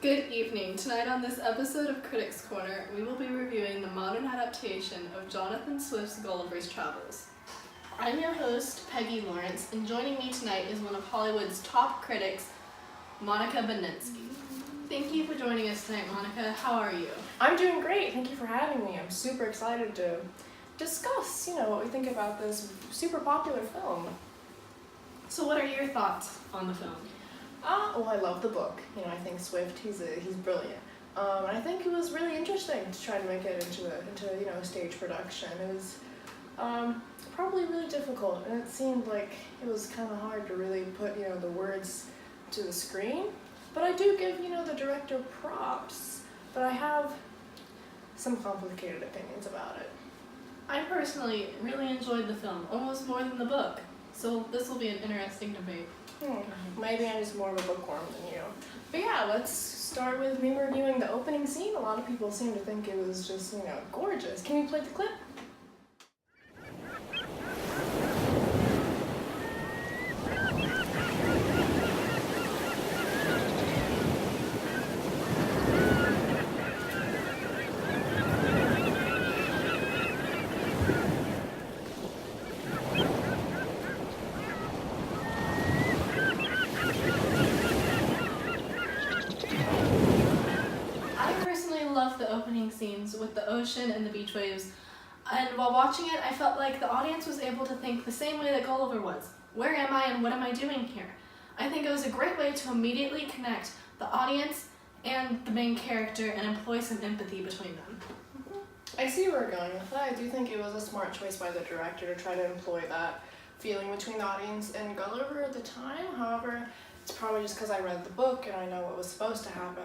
Good evening. Tonight on this episode of Critic's Corner, we will be reviewing the modern adaptation of Jonathan Swift's Gulliver's Travels. I'm your host, Peggy Lawrence, and joining me tonight is one of Hollywood's top critics, Monica Beninsky. Thank you for joining us tonight, Monica. How are you? I'm doing great. Thank you for having me. I'm super excited to discuss, what we think about this super popular film. So what are your thoughts on the film? Well, I love the book. I think Swift, he's brilliant. And I think it was really interesting to try to make it into a stage production. It was probably really difficult, and it seemed like it was kind of hard to really put the words to the screen. But I do give the director props. But I have some complicated opinions about it. I personally really enjoyed the film, almost more than the book. So this will be an interesting debate. Maybe I'm just more of a bookworm than you. But yeah, let's start with me reviewing the opening scene. A lot of people seem to think it was just, gorgeous. Can we play the clip? Love the opening scenes with the ocean and the beach waves, and while watching it I felt like the audience was able to think the same way that Gulliver was. Where am I and what am I doing here? I think it was a great way to immediately connect the audience and the main character and employ some empathy between them. I see where we're going with that. I do think it was a smart choice by the director to try to employ that feeling between the audience and Gulliver at the time. However, it's probably just because I read the book and I know what was supposed to happen.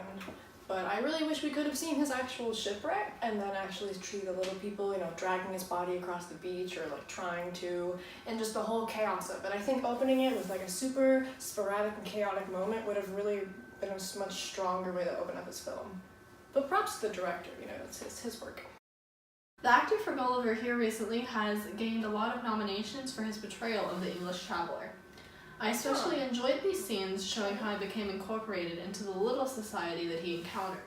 But I really wish we could have seen his actual shipwreck and then actually treat the little people, dragging his body across the beach or trying to, and just the whole chaos of it. I think opening it with a super sporadic and chaotic moment would have really been a much stronger way to open up his film. But props to the director, it's his work. The actor for Gulliver here recently has gained a lot of nominations for his portrayal of the English traveler. I especially enjoyed these scenes showing how he became incorporated into the little society that he encountered.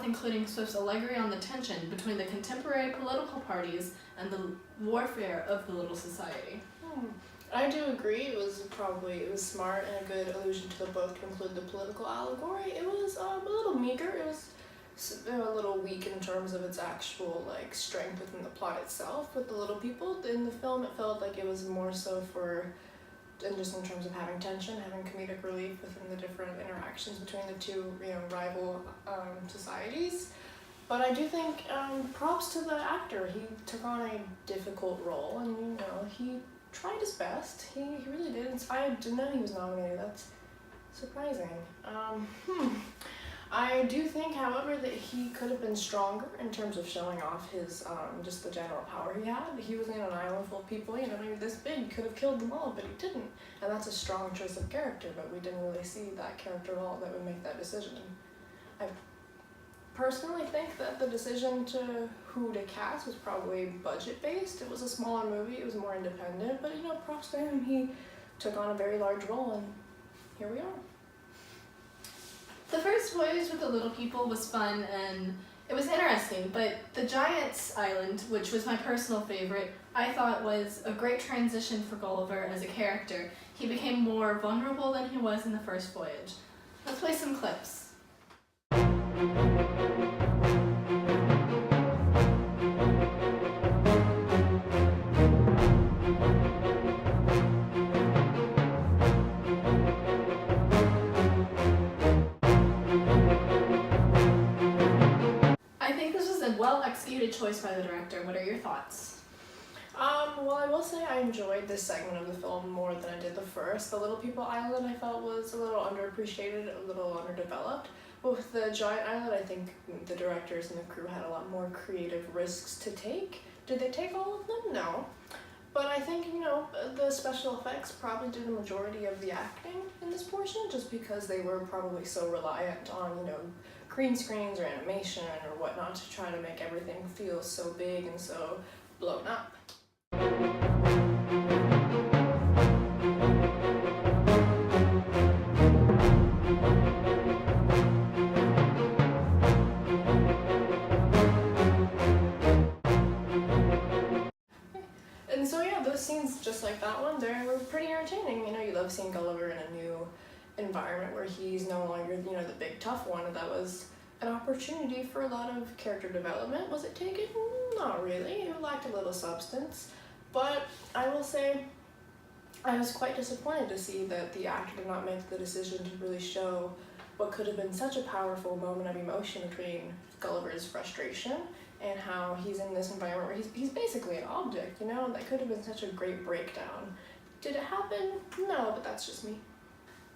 Including Swift's allegory on the tension between the contemporary political parties and the warfare of the little society. I do agree. It was smart and a good allusion to the book to include the political allegory. It was a little meager. It was a little weak in terms of its actual strength within the plot itself with the little people. In the film, it felt like it was more so and just in terms of having tension, having comedic relief within the different interactions between the two, rival societies. But I do think props to the actor. He took on a difficult role, and he tried his best. He really did. I didn't know he was nominated. That's surprising. I do think, however, that he could have been stronger in terms of showing off his, just the general power he had. He was in an island full of people, maybe this big, he could have killed them all, but he didn't. And that's a strong choice of character, but we didn't really see that character at all that would make that decision. I personally think that the decision to who to cast was probably budget-based. It was a smaller movie, it was more independent, but props to him. He took on a very large role, and here we are. The first voyage with the little people was fun and it was interesting, but the Giant's Island, which was my personal favorite, I thought was a great transition for Gulliver as a character. He became more vulnerable than he was in the first voyage. Let's play some clips. Well-executed choice by the director. What are your thoughts? Well, I will say I enjoyed this segment of the film more than I did the first. The Little People Island I felt was a little underappreciated, a little underdeveloped. But with the Giant Island, I think the directors and the crew had a lot more creative risks to take. Did they take all of them? No. But I think, the special effects probably did a majority of the acting in this portion just because they were probably so reliant on, green screens or animation or whatnot to try to make everything feel so big and so blown up. And so yeah, those scenes just like that one, they were pretty entertaining. You love seeing Gulliver in a new environment where he's no longer, the big tough one. That was an opportunity for a lot of character development. Was it taken? Not really. It lacked a little substance. But I will say I was quite disappointed to see that the actor did not make the decision to really show what could have been such a powerful moment of emotion between Gulliver's frustration and how he's in this environment where he's basically an object, That could have been such a great breakdown. Did it happen? No, but that's just me.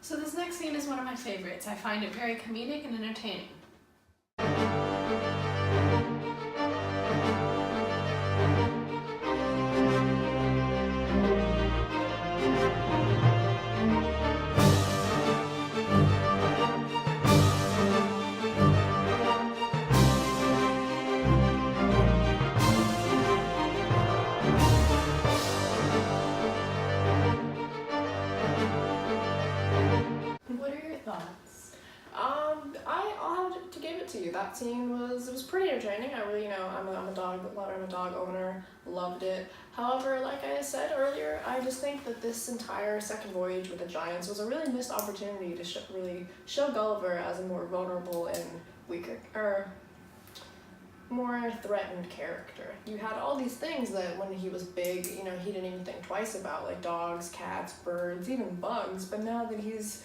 So this next scene is one of my favorites. I find it very comedic and entertaining. I'll have to give it to you. That scene was pretty entertaining. I really, I'm a dog lover, I'm a dog owner, loved it. However, like I said earlier, I just think that this entire second voyage with the giants was a really missed opportunity to really show Gulliver as a more vulnerable and weaker, or more threatened character. You had all these things that when he was big, he didn't even think twice about, like dogs, cats, birds, even bugs, but now that he's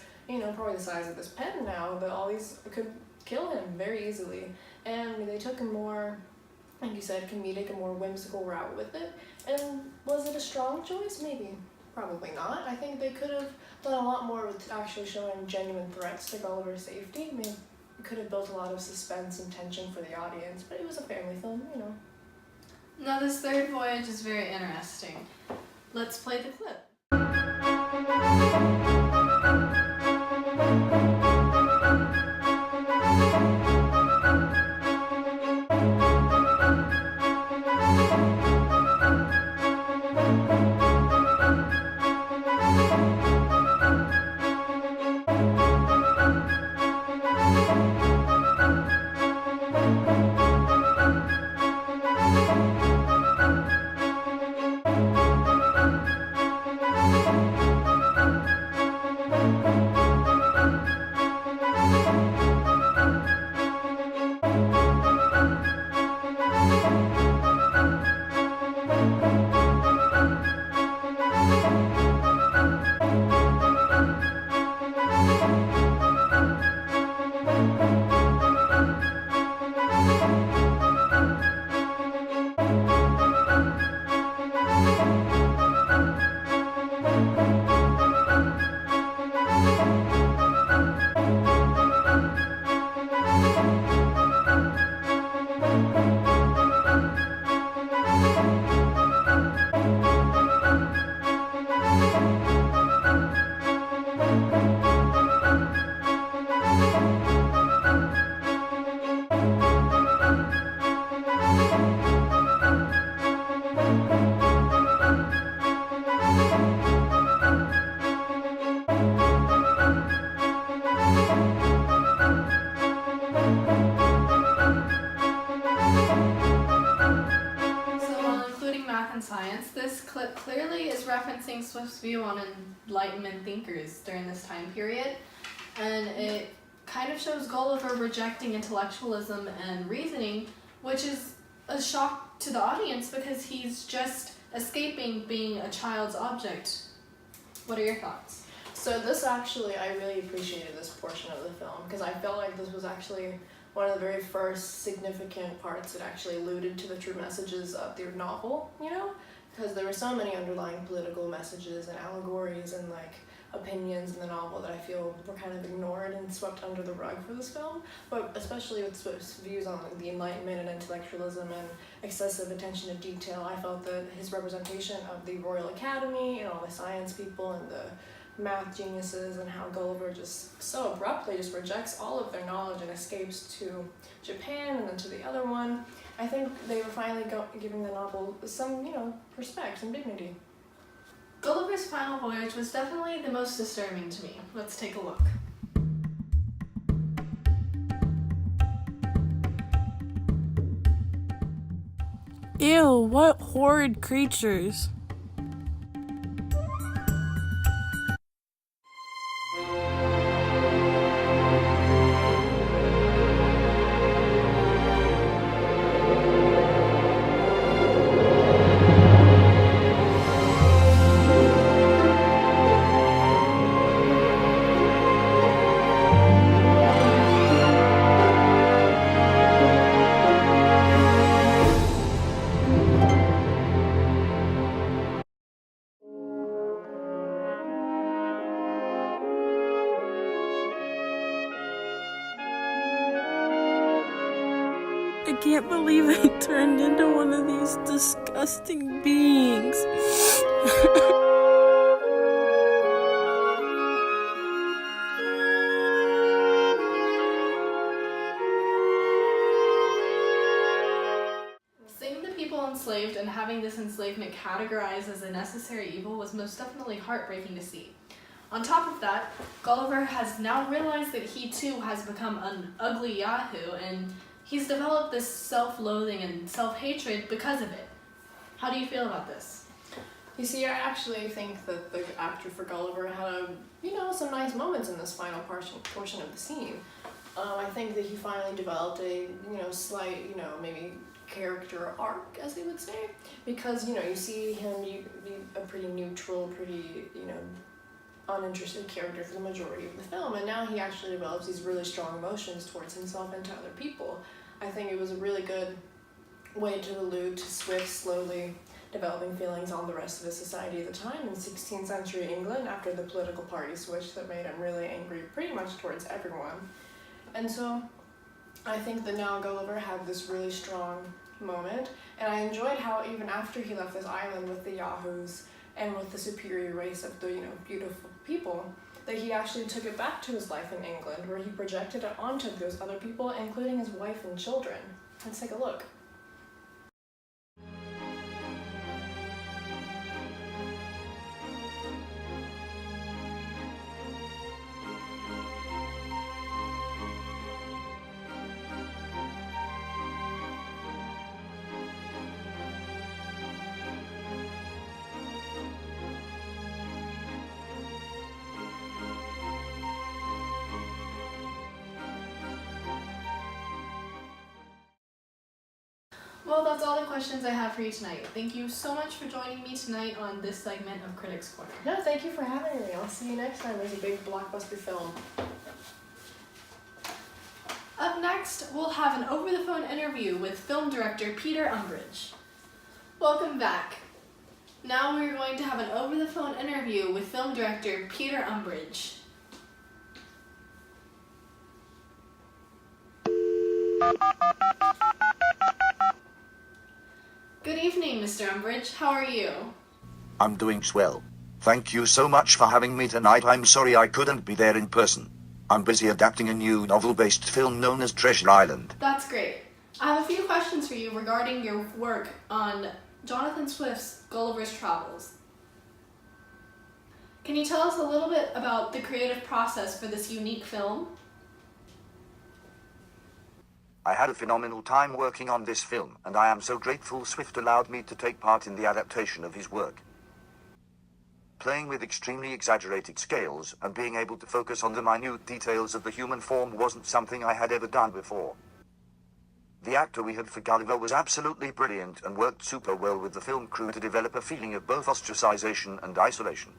probably the size of this pen now, that all these could kill him very easily. And they took a more, like you said, comedic, a more whimsical route with it. And was it a strong choice? Maybe. Probably not. I think they could have done a lot more with actually showing genuine threats to Gulliver's safety. I mean, it could have built a lot of suspense and tension for the audience, but it was a family film, Now this third voyage is very interesting. Let's play the clip. Science, this clip clearly is referencing Swift's view on Enlightenment thinkers during this time period, and it kind of shows Gulliver rejecting intellectualism and reasoning, which is a shock to the audience because he's just escaping being a child's object. What are your thoughts? So this actually, I really appreciated this portion of the film because I felt like this was actually one of the very first significant parts that actually alluded to the true messages of the novel, because there were so many underlying political messages and allegories and like opinions in the novel that I feel were kind of ignored and swept under the rug for this film, but especially with Swift's views on like, the Enlightenment and intellectualism and excessive attention to detail. I felt that his representation of the Royal Academy and all the science people and the math geniuses and how Gulliver just so abruptly just rejects all of their knowledge and escapes to Japan and then to the other one. I think they were finally giving the novel some, respect, some dignity. Gulliver's final voyage was definitely the most disturbing to me. Let's take a look. Ew, what horrid creatures. I can't believe I turned into one of these disgusting beings. Seeing the people enslaved and having this enslavement categorized as a necessary evil was most definitely heartbreaking to see. On top of that, Gulliver has now realized that he too has become an ugly Yahoo, and he's developed this self-loathing and self-hatred because of it. How do you feel about this? You see, I actually think that the actor for Gulliver had, some nice moments in this final portion of the scene. I think that he finally developed a, slight, maybe character arc, as they would say, because, you see him be a pretty neutral, pretty, uninterested character for the majority of the film, and now he actually develops these really strong emotions towards himself and to other people. I think it was a really good way to allude to Swift slowly developing feelings on the rest of his society at the time in 16th century England after the political party switch that made him really angry pretty much towards everyone. And so I think that now Gulliver had this really strong moment, and I enjoyed how even after he left this island with the Yahoos and with the superior race of the, beautiful people, that he actually took it back to his life in England, where he projected it onto those other people, including his wife and children. Let's take a look. Well, that's all the questions I have for you tonight. Thank you so much for joining me tonight on this segment of Critics Corner. No, thank you for having me. I'll see you next time. There's a big blockbuster film. Up next, we'll have an over-the-phone interview with film director Peter Umbridge. Welcome back. Now we're going to have an over-the-phone interview with film director Peter Umbridge. Good evening, Mr. Umbridge. How are you? I'm doing swell. Thank you so much for having me tonight. I'm sorry I couldn't be there in person. I'm busy adapting a new novel-based film known as Treasure Island. That's great. I have a few questions for you regarding your work on Jonathan Swift's Gulliver's Travels. Can you tell us a little bit about the creative process for this unique film? I had a phenomenal time working on this film, and I am so grateful Swift allowed me to take part in the adaptation of his work. Playing with extremely exaggerated scales and being able to focus on the minute details of the human form wasn't something I had ever done before. The actor we had for Gulliver was absolutely brilliant and worked super well with the film crew to develop a feeling of both ostracization and isolation.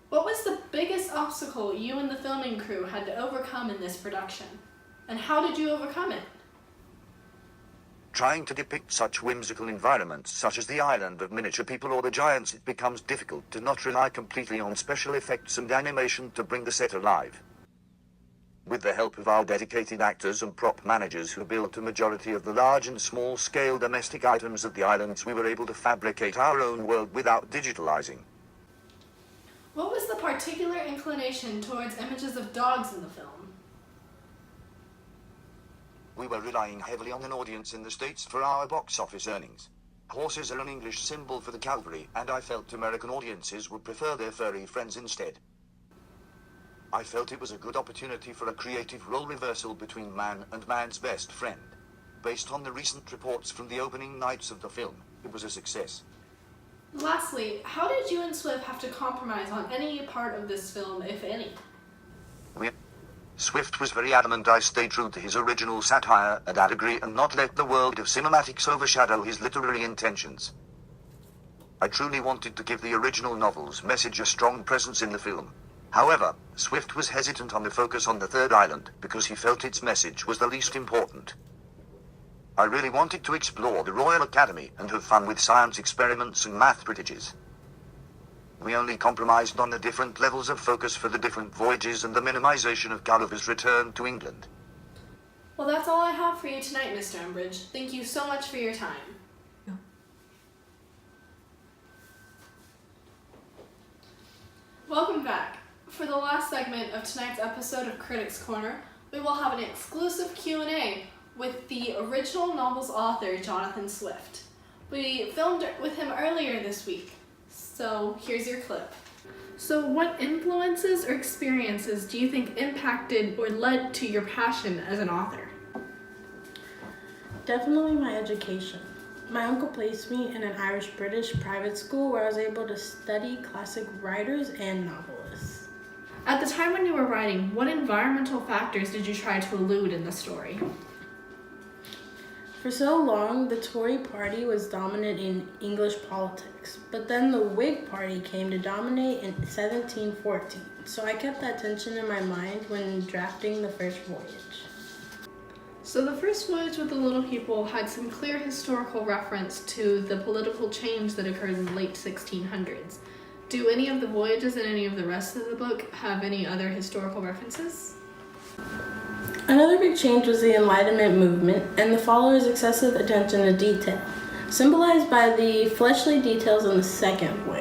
What was the biggest obstacle you and the filming crew had to overcome in this production? And how did you overcome it? trying to depict such whimsical environments such as the island of miniature people or the giants, it becomes difficult to not rely completely on special effects and animation to bring the set alive. With the help of our dedicated actors and prop managers who built a majority of the large and small scale domestic items of the islands, we were able to fabricate our own world without digitalizing. What was the particular inclination towards images of dogs in the film? We were relying heavily on an audience in the States for our box office earnings. Horses are an English symbol for the cavalry, and I felt American audiences would prefer their furry friends instead. I felt it was a good opportunity for a creative role reversal between man and man's best friend. Based on the recent reports from the opening nights of the film, it was a success. Lastly, how did you and Swift have to compromise on any part of this film, if any? Swift was very adamant I stay true to his original satire and allegory and not let the world of cinematics overshadow his literary intentions. I truly wanted to give the original novel's message a strong presence in the film. However, Swift was hesitant on the focus on the third island because he felt its message was the least important. I really wanted to explore the Royal Academy and have fun with science experiments and math prodigies. We only compromised on the different levels of focus for the different voyages and the minimization of Gulliver's return to England. Well, that's all I have for you tonight, Mr. Umbridge. Thank you so much for your time. Welcome back. For the last segment of tonight's episode of Critics Corner, we will have an exclusive Q&A with the original novel's author, Jonathan Swift. We filmed with him earlier this week, so here's your clip. So what influences or experiences do you think impacted or led to your passion as an author? Definitely my education. My uncle placed me in an Irish-British private school where I was able to study classic writers and novelists. At the time when you were writing, what environmental factors did you try to elude in the story? For so long, the Tory party was dominant in English politics, but then the Whig party came to dominate in 1714, so I kept that tension in my mind when drafting the first voyage. So the first voyage with the Little People had some clear historical reference to the political change that occurred in the late 1600s. Do any of the voyages and any of the rest of the book have any other historical references? Another big change was the Enlightenment movement and the followers' excessive attention to detail, symbolized by the fleshly details in the second voyage.